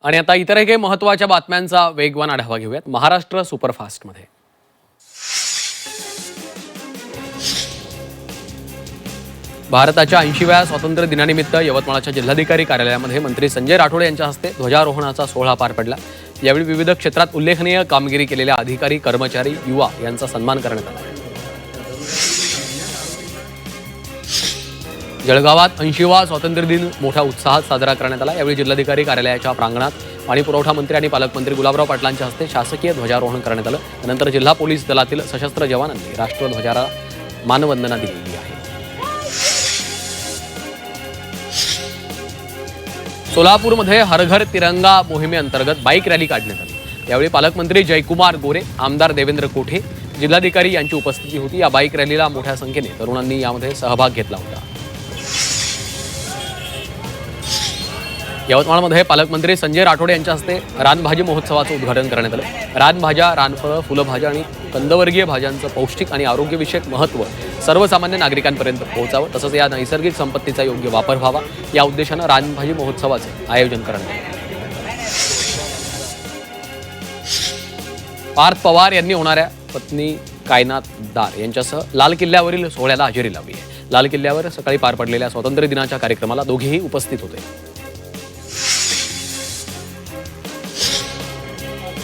आणि आता इतरही काही महत्त्वाच्या बातम्यांचा वेगवान आढावा घेऊयात महाराष्ट्र सुपरफास्टमध्ये. भारताच्या 80व्या स्वातंत्र्य दिनानिमित्त यवतमाळच्या जिल्हाधिकारी कार्यालयामध्ये मंत्री संजय राठोड यांच्या हस्ते ध्वजारोहणाचा सोहळा पार पडला. यावेळी विविध क्षेत्रात उल्लेखनीय कामगिरी केलेल्या अधिकारी, कर्मचारी, युवा यांचा सन्मान करण्यात आला. जळगावात 80वा स्वातंत्र्य दिन मोठ्या उत्साहात साजरा करण्यात आला. यावेळी जिल्हाधिकारी कार्यालयाच्या प्रांगणात पाणी पुरवठा मंत्री आणि पालकमंत्री गुलाबराव पाटलांच्या हस्ते शासकीय ध्वजारोहण करण्यात आलं. त्यानंतर जिल्हा पोलीस दलातील सशस्त्र जवानांनी राष्ट्रध्वजाला मानवंदना दिलेली आहे. सोलापूरमध्ये हर घर तिरंगा मोहिमेअंतर्गत बाईक रॅली काढण्यात आली. यावेळी पालकमंत्री जयकुमार गोरे, आमदार देवेंद्र कोठे, जिल्हाधिकारी यांची उपस्थिती होती. या बाईक रॅलीला मोठ्या संख्येने तरुणांनी यामध्ये सहभाग घेतला होता. यवतमाळमध्ये पालकमंत्री संजय राठोड यांच्या हस्ते रानभाजी महोत्सवाचं उद्घाटन करण्यात आलं. रानभाज्या, रानफळं, फुलभाज्या आणि कंदवर्गीय भाज्यांचं पौष्टिक आणि आरोग्यविषयक महत्त्व सर्वसामान्य नागरिकांपर्यंत पोहोचावं, तसंच या नैसर्गिक संपत्तीचा योग्य वापर व्हावा या उद्देशानं रानभाजी महोत्सवाचं आयोजन करण्यात आलं. पार्थ पवार यांनी होणाऱ्या पत्नी कायनात दार यांच्यासह लाल किल्ल्यावरील सोहळ्याला हजेरी लावली आहे. लाल किल्ल्यावर सकाळी पार पडलेल्या स्वातंत्र्य दिनाच्या कार्यक्रमाला दोघेही उपस्थित होते.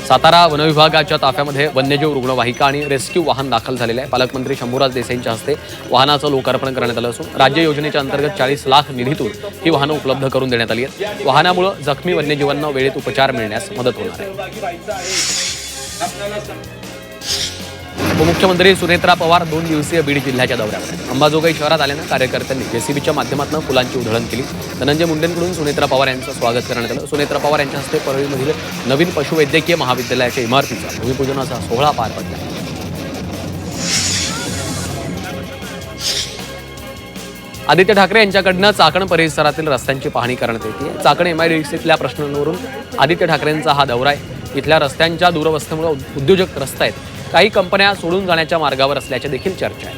सातारा वनविभागाच्या ताफ्यामध्ये वन्यजीव रुग्णवाहिका आणि रेस्क्यू वाहन दाखल झालेले आहे. पालकमंत्री शंभूराज देसाईंच्या हस्ते वाहनाचं लोकार्पण करण्यात आलं असून राज्य योजनेच्या अंतर्गत 40 लाख निधीतून ही वाहनं उपलब्ध करून देण्यात आली आहेत. वाहनामुळे जखमी वन्यजीवांना वेळेत उपचार मिळण्यास मदत होणार आहे. उपमुख्यमंत्री सुनेत्रा पवार 2 दिवसीय बीड जिल्ह्याच्या दौऱ्यावर आहेत. अंबाजोगाई शहरात आल्यानं कार्यकर्त्यांनी जेसीबीच्या माध्यमातून फुलांची उधळण केली. धनंजय मुंडेंकडून सुनेत्रा पवार यांचं स्वागत करण्यात आलं. सुनेत्रा पवार यांच्या हस्ते परळीमधील नवीन पशुवैद्यकीय महाविद्यालयाच्या इमारतीचा भूमिपूजनाचा सोहळा पार पडला. आदित्य ठाकरे यांच्याकडनं चाकण परिसरातील रस्त्यांची पाहणी करण्यात येते. चाकण एमआयडीसीतल्या प्रश्नांवरून आदित्य ठाकरेंचा हा दौरा आहे. इथल्या रस्त्यांच्या दुरवस्थेमुळे उद्योजक त्रस्त आहेत. काही कंपन्या सोडून जाण्याच्या मार्गावर असल्याच्या देखील चर्चा आहे.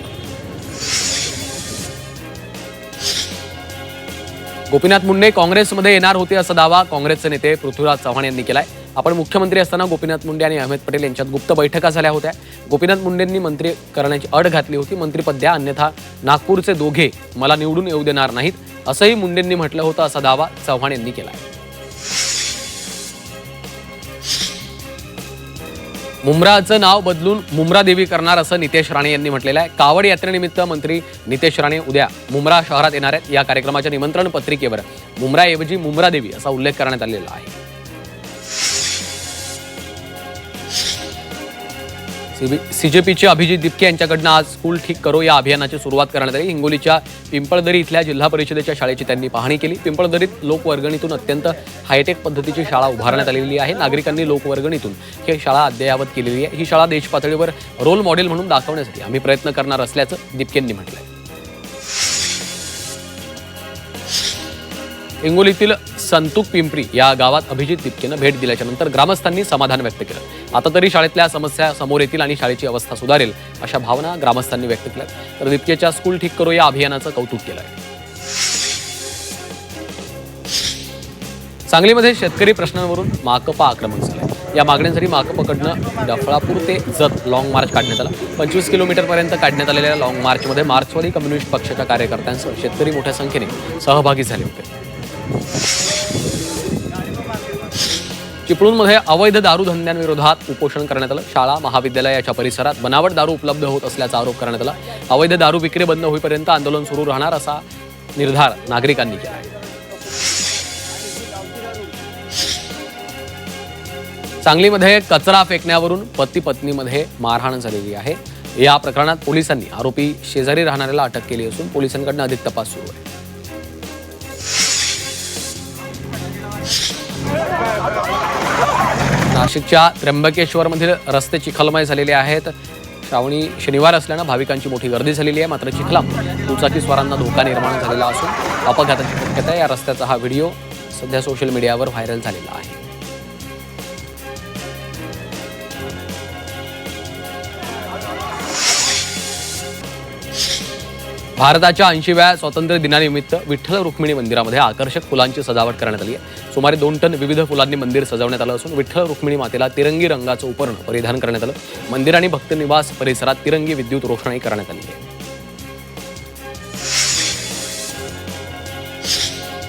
गोपीनाथ मुंडे काँग्रेसमध्ये येणार होते असा दावा काँग्रेसचे नेते पृथ्वीराज चव्हाण यांनी केलाय. आपण मुख्यमंत्री असताना गोपीनाथ मुंडे आणि अहमद पटेल यांच्यात गुप्त बैठका झाल्या होत्या. गोपीनाथ मुंडेंनी मंत्री करण्याची अट घातली होती. मंत्रिपद द्या, अन्यथा नागपूरचे दोघे मला निवडून येऊ देणार नाहीत असंही मुंडेंनी म्हटलं होतं असा दावा चव्हाण यांनी केलाय. मुंब्राचं नाव बदलून मुंब्रा देवी करणार असं नितेश राणे यांनी म्हटलेलं आहे. कावड यात्रेनिमित्त मंत्री नितेश राणे उद्या मुंब्रा शहरात येणार आहेत. या कार्यक्रमाच्या निमंत्रण पत्रिकेवर मुंब्राऐवजी मुंब्रा देवी असा उल्लेख करण्यात आलेला आहे. सीजेपीचे अभिजित दिपके यांच्याकडनं आज स्कूल ठीक करो या अभियानाची सुरुवात करण्यात आली. हिंगोलीच्या पिंपळदरी इथल्या जिल्हा परिषदेच्या शाळेची त्यांनी पाहणी केली. पिंपळदरीत लोकवर्गणीतून अत्यंत हायटेक पद्धतीची शाळा उभारण्यात आलेली आहे. नागरिकांनी लोकवर्गणीतून ही शाळा अद्ययावत केलेली आहे. ही शाळा देश पातळीवर रोल मॉडेल म्हणून दाखवण्यासाठी आम्ही प्रयत्न करणार असल्याचं दिपकेंनी म्हटलंय. हिंगोलीतील संतूक पिंपरी या गावात अभिजित दिपकेनं भेट दिल्याच्या नंतर ग्रामस्थांनी समाधान व्यक्त केलं. आता तरी शाळेतल्या समस्या समोर येतील आणि शाळेची अवस्था सुधारेल अशा भावना ग्रामस्थांनी व्यक्त केल्या. तर दिपकेच्या स्कूल ठीक करो या अभियानाचं कौतुक केलंय. सांगलीमध्ये शेतकरी प्रश्नांवरून माकपा आक्रमक झालंय. या मागण्यांसाठी माकपकडनं डफळापूर ते जत लाँग मार्च काढण्यात आला. 25 किलोमीटरपर्यंत काढण्यात आलेल्या लाँग मार्चमध्ये मार्क्सवादी कम्युनिस्ट पक्षाच्या कार्यकर्त्यांसह शेतकरी मोठ्या संख्येने सहभागी झाले होते. चिपळूणमध्ये अवैध दारू धंद्यांविरोधात उपोषण करण्यात आलं. शाळा महाविद्यालयाच्या परिसरात बनावट दारू उपलब्ध होत असल्याचा आरोप करण्यात आला. अवैध दारू विक्री बंद होईपर्यंत आंदोलन सुरू राहणार असा निर्धार नागरिकांनी केला. सांगलीमध्ये कचरा फेकण्यावरून पती पत्नीमध्ये मारहाण झालेली आहे. या प्रकरणात पोलिसांनी आरोपी शेजारी राहणाऱ्याला अटक केली असून पोलिसांकडून अधिक तपास सुरू आहे. नाशिकच्या त्र्यंबकेश्वरमधील रस्ते चिखलमय झालेले आहेत. श्रावणी शनिवार असल्यानं भाविकांची मोठी गर्दी झालेली आहे. मात्र चिखलामुळे दुचाकीस्वारांना धोका निर्माण झालेला असून अपघाताची शक्यता आहे. या रस्त्याचा हा व्हिडिओ सध्या सोशल मीडियावर व्हायरल झालेला आहे. भारताच्या 80व्या स्वातंत्र्य दिनानिमित्त विठ्ठल रुक्मिणी मंदिरामध्ये आकर्षक फुलांची सजावट करण्यात आली आहे. सुमारे 2 टन विविध फुलांनी मंदिर सजवण्यात आलं असून विठ्ठल रुक्मिणी मातेला तिरंगी रंगाचं उपरण परिधान करण्यात आलं. मंदिर आणि भक्तनिवास परिसरात तिरंगी विद्युत रोषणाई करण्यात आली आहे.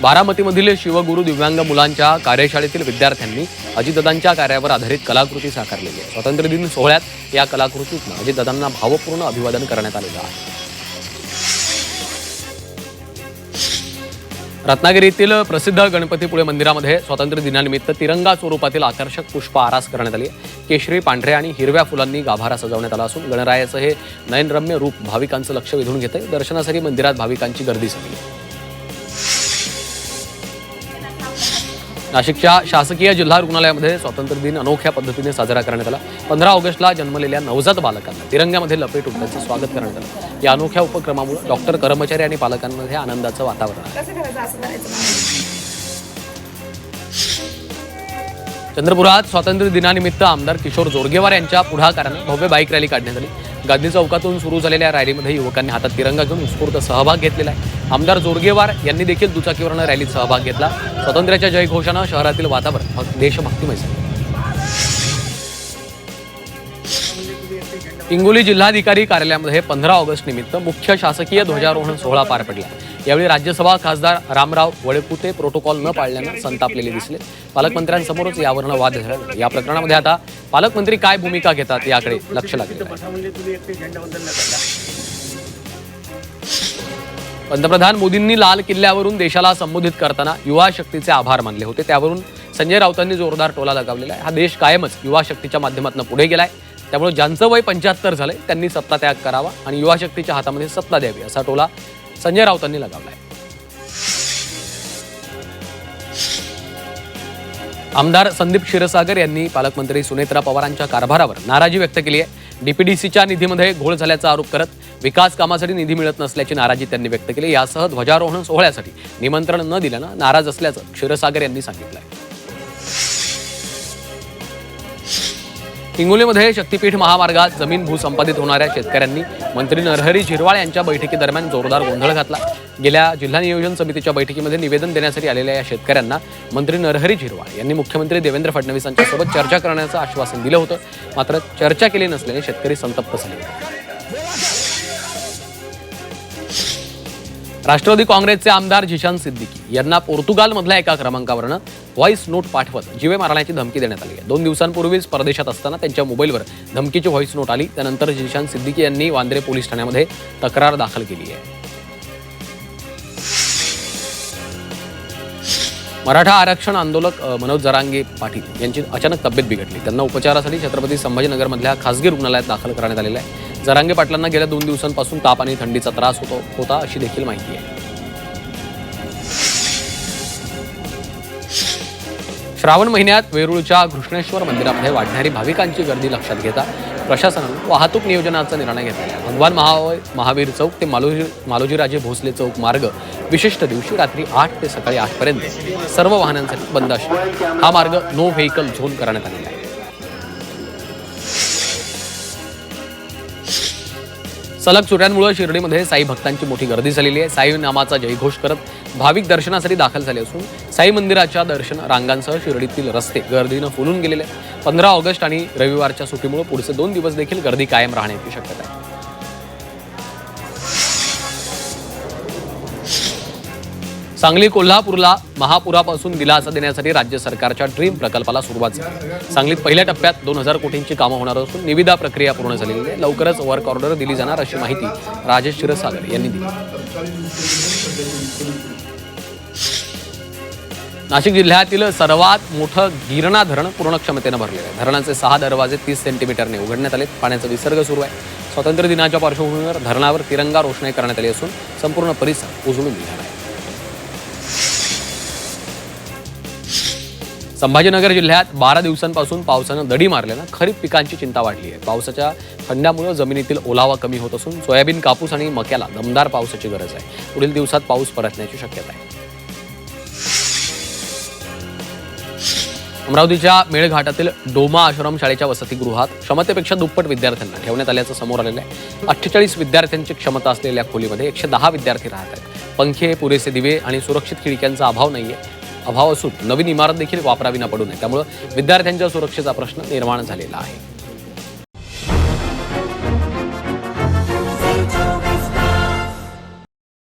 बारामतीमधील शिवगुरू दिव्यांग मुलांच्या कार्यशाळेतील विद्यार्थ्यांनी अजितदादांच्या कार्यावर आधारित कलाकृती साकारलेली आहे. स्वातंत्र्य दिन सोहळ्यात या कलाकृतीतून अजितदादांना भावपूर्ण अभिवादन करण्यात आलेलं आहे. रत्नागिरीतील प्रसिद्ध गणपतीपुळे मंदिरामध्ये स्वातंत्र्य दिनानिमित्त तिरंगा स्वरूपातील आकर्षक पुष्प आरास करण्यात आली. केशरी, पांढऱ्या आणि हिरव्या फुलांनी गाभारा सजवण्यात आला असून गणरायाचं हे नयनरम्य रूप भाविकांचं लक्ष वेधून घेतंय. दर्शनासाठी मंदिरात भाविकांची गर्दी झाली आहे. नाशिकच्या शासकीय जिल्हा रुग्णालयामध्ये स्वातंत्र्य दिन अनोख्या पद्धतीने साजरा करण्यात आला. 15 ऑगस्टला जन्मलेल्या नवजात बालकांना तिरंग्यामध्ये लपेटून त्यांचं स्वागत करण्यात आलं. या अनोख्या उपक्रमामुळे डॉक्टर, कर्मचारी आणि पालकांमध्ये आनंदाचं वातावरण आहे. चंद्रपुरात स्वातंत्र्य दिनानिमित्त आमदार किशोर जोरगेवार यांच्या पुढाकाराने भव्य बाईक रॅली काढण्यात आली. गांधी चौकातून सुरू झालेल्या रॅलीमध्ये युवकांनी हातात तिरंगा घेऊन उत्स्फूर्त सहभाग घेतलेला आहे. आमदार जोरगेवार यांनी देखील दुचाकीवरनं रॅलीत सहभाग घेतला. स्वातंत्र्याच्या जयघोषानं शहरातील वातावरण देशभक्तिमय झालं. हिंगोली जिल्हाधिकारी कार्यालयामध्ये 15 ऑगस्ट निमित्त मुख्य शासकीय ध्वजारोहण सोहळा पार पडला. यावेळी राज्यसभा खासदार रामराव वळेपुते प्रोटोकॉल न पाळल्यानं संतापलेले दिसले. पालकमंत्र्यांसमोरच यावरनं वाद झाला. या प्रकरणामध्ये आता पालकमंत्री काय भूमिका घेतात याकडे लक्ष लागले. पंतप्रधान मोदींनी लाल किल्ल्यावरून देशाला संबोधित करताना युवा शक्तीचे आभार मानले होते. त्यावरून संजय राऊतांनी जोरदार टोला लगावलेला आहे. हा देश कायमच युवा शक्तीच्या माध्यमातून पुढे गेलाय. त्यामुळे ज्यांचं वय 75 झालंय त्यांनी सत्ता त्याग करावा आणि युवा शक्तीच्या हातामध्ये सत्ता द्यावी असा टोला संजय राऊतांनी लगावलाय. आमदार संदीप क्षीरसागर यांनी पालकमंत्री सुनेत्रा पवारांच्या कारभारावर नाराजी व्यक्त केली आहे. डीपीडीसीच्या निधीमध्ये घोळ झाल्याचा आरोप करत विकास कामासाठी निधी मिळत नसल्याची नाराजी त्यांनी व्यक्त केली. यासह ध्वजारोहण सोहळ्यासाठी निमंत्रण न दिल्यानं नाराज असल्याचं क्षीरसागर यांनी सांगितलंय. हिंगोलीमध्ये शक्तीपीठ महामार्गात जमीन भूसंपादित होणाऱ्या शेतकऱ्यांनी मंत्री नरहरी झिरवाळ यांच्या बैठकीदरम्यान जोरदार गोंधळ घातला. गेल्या जिल्हा नियोजन समितीच्या बैठकीमध्ये निवेदन देण्यासाठी आलेल्या या शेतकऱ्यांना मंत्री नरहरी झिरवाळ यांनी मुख्यमंत्री देवेंद्र फडणवीसांच्यासोबत चर्चा करण्याचं आश्वासन दिलं होतं. मात्र चर्चा केली नसल्याने शेतकरी संतप्त झाले. राष्ट्रवादी काँग्रेसचे आमदार झिशान सिद्दीकी यांना पोर्तुगालमधल्या एका क्रमांकावरनं व्हॉइस नोट पाठवत जीवे मारण्याची धमकी देण्यात आली आहे. 2 दिवसांपूर्वीच परदेशात असताना त्यांच्या मोबाईलवर धमकीची व्हॉइस नोट आली. त्यानंतर झिशान सिद्दीकी यांनी वांद्रे पोलीस ठाण्यामध्ये तक्रार दाखल केली आहे. मराठा आरक्षण आंदोलक मनोज जरांगे पाटील यांची अचानक तब्येत बिघडली. त्यांना उपचारासाठी छत्रपती संभाजीनगरमधल्या खासगी रुग्णालयात दाखल करण्यात आलेलं आहे. जरांगे पाटलांना गेल्या 2 दिवसांपासून ताप आणि थंडीचा त्रास होता अशी देखील माहिती आहे. श्रावण महिन्यात वेरूळच्या घृष्णेश्वर मंदिरामध्ये वाढणारी भाविकांची गर्दी लक्षात घेता प्रशासनानं वाहतूक नियोजनाचा निर्णय घेतला आहे. भगवान महावीर चौक ते मालोजीराजे भोसले चौक मार्ग विशिष्ट दिवशी रात्री 8 ते सकाळी 8 पर्यंत सर्व वाहनांसाठी बंद असतो. हा मार्ग नो व्हेकल झोन करण्यात आलेला आहे. सलग सुट्यांमुळे शिर्डीमध्ये साई भक्तांची मोठी गर्दी झालेली आहे. साई नामाचा जयघोष करत भाविक दर्शनासाठी दाखल झाले असून साई मंदिराच्या दर्शन रांगांसह शिर्डीतील रस्ते गर्दीनं फुलून गेलेले. 15 ऑगस्ट आणि रविवारच्या सुट्टीमुळे पुढचे 2 दिवस देखील गर्दी कायम राहण्याची शक्यता आहे. सांगली कोल्हापूरला महापुरापासून दिलासा देण्यासाठी राज्य सरकारच्या ड्रीम प्रकल्पाला सुरुवात झाली. सांगलीत पहिल्या टप्प्यात 2000 कोटींची कामं होणार असून निविदा प्रक्रिया पूर्ण झालेली आहे. लवकरच वर्क ऑर्डर दिली जाणार अशी माहिती राजेश क्षीरसागर यांनी दिली. नाशिक जिल्ह्यातील सर्वात मोठं गिरणा धरण पूर्ण क्षमतेनं भरलेलं आहे. धरणाचे 6 दरवाजे 30 सेंटीमीटरने उघडण्यात आले. पाण्याचा विसर्ग सुरू आहे. स्वातंत्र्य दिनाच्या पार्श्वभूमीवर धरणावर तिरंगा रोषणाई करण्यात आली असून संपूर्ण परिसर उजळून निघाला आहे. संभाजीनगर जिल्ह्यात 12 दिवसांपासून पावसानं दडी मारल्यानं खरीप पिकांची चिंता वाढली आहे. पावसाच्या खंडामुळे जमिनीतील ओलावा कमी होत असून सोयाबीन, कापूस आणि मक्याला दमदार पावसाची गरज आहे. पुढील दिवसात पाऊस परतण्याची शक्यता आहे. अमरावतीच्या मेळघाटातील डोमा आश्रम शाळेच्या वसतिगृहात क्षमतेपेक्षा दुप्पट विद्यार्थ्यांना ठेवण्यात आल्याचं समोर आलेलं आहे. 48 विद्यार्थ्यांची क्षमता असलेल्या खोलीमध्ये 110 विद्यार्थी राहत आहेत. पंखे, पुरेसे दिवे आणि सुरक्षित खिडक्यांचा अभाव नाहीये. अभाव असून नवीन इमारत देखील वापरावी न पडू नये, त्यामुळे विद्यार्थ्यांच्या सुरक्षेचा प्रश्न निर्माण झालेला आहे.